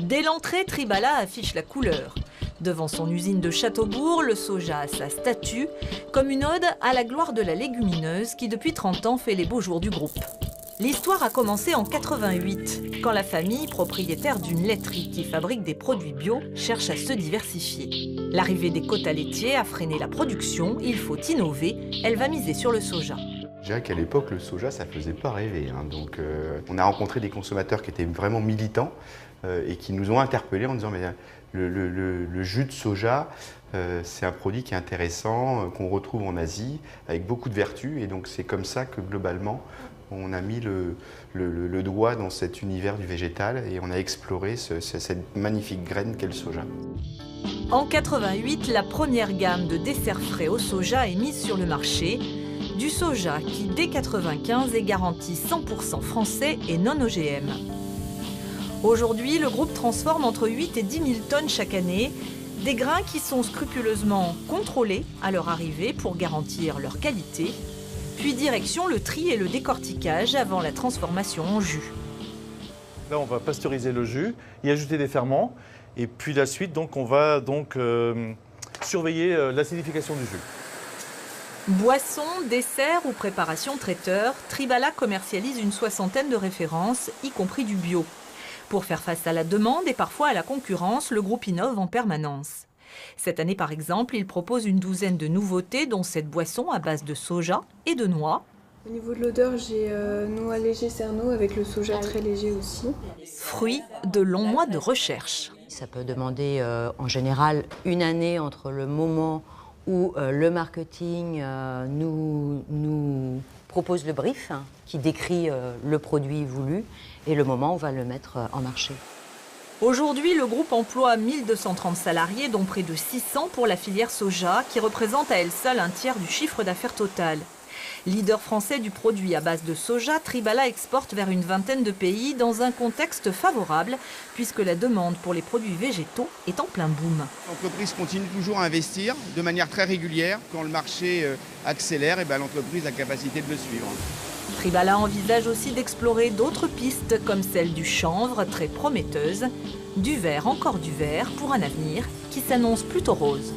Dès l'entrée, Tribala affiche la couleur. Devant son usine de Châteaubourg, le soja a sa statue, comme une ode à la gloire de la légumineuse qui depuis 30 ans fait les beaux jours du groupe. L'histoire a commencé en 88, quand la famille, propriétaire d'une laiterie qui fabrique des produits bio, cherche à se diversifier. L'arrivée des quotas laitiers a freiné la production, il faut innover, elle va miser sur le soja. Je dirais qu'à l'époque, le soja, ça ne faisait pas rêver. Donc, on a rencontré des consommateurs qui étaient vraiment militants et qui nous ont interpellés en disant mais le jus de soja, c'est un produit qui est intéressant, qu'on retrouve en Asie, avec beaucoup de vertus. Et donc, c'est comme ça que globalement, on a mis le doigt dans cet univers du végétal et on a exploré cette magnifique graine qu'est le soja. En 88, la première gamme de desserts frais au soja est mise sur le marché. Du soja qui, dès 95, est garanti 100% français et non OGM. Aujourd'hui, le groupe transforme entre 8 et 10 000 tonnes chaque année, des grains qui sont scrupuleusement contrôlés à leur arrivée pour garantir leur qualité, puis direction le tri et le décortiquage avant la transformation en jus. Là, on va pasteuriser le jus, y ajouter des ferments, et puis la suite, donc, on va surveiller l'acidification du jus. Boissons, desserts ou préparation traiteur, Tribala commercialise une soixantaine de références, y compris du bio. Pour faire face à la demande et parfois à la concurrence, le groupe innove en permanence. Cette année, par exemple, il propose une douzaine de nouveautés, dont cette boisson à base de soja et de noix. Au niveau de l'odeur, j'ai noix léger cerneau avec le soja très léger aussi. Fruit de longs mois de recherche. Ça peut demander en général une année entre le moment où le marketing nous propose le brief qui décrit le produit voulu et le moment où on va le mettre en marché. Aujourd'hui, le groupe emploie 1230 salariés, dont près de 600 pour la filière soja, qui représente à elle seule un tiers du chiffre d'affaires total. Leader français du produit à base de soja, Tribala exporte vers une vingtaine de pays dans un contexte favorable, puisque la demande pour les produits végétaux est en plein boom. L'entreprise continue toujours à investir de manière très régulière. Quand le marché accélère, l'entreprise a la capacité de le suivre. Tribala envisage aussi d'explorer d'autres pistes comme celle du chanvre, très prometteuse, du verre, encore du verre, pour un avenir qui s'annonce plutôt rose.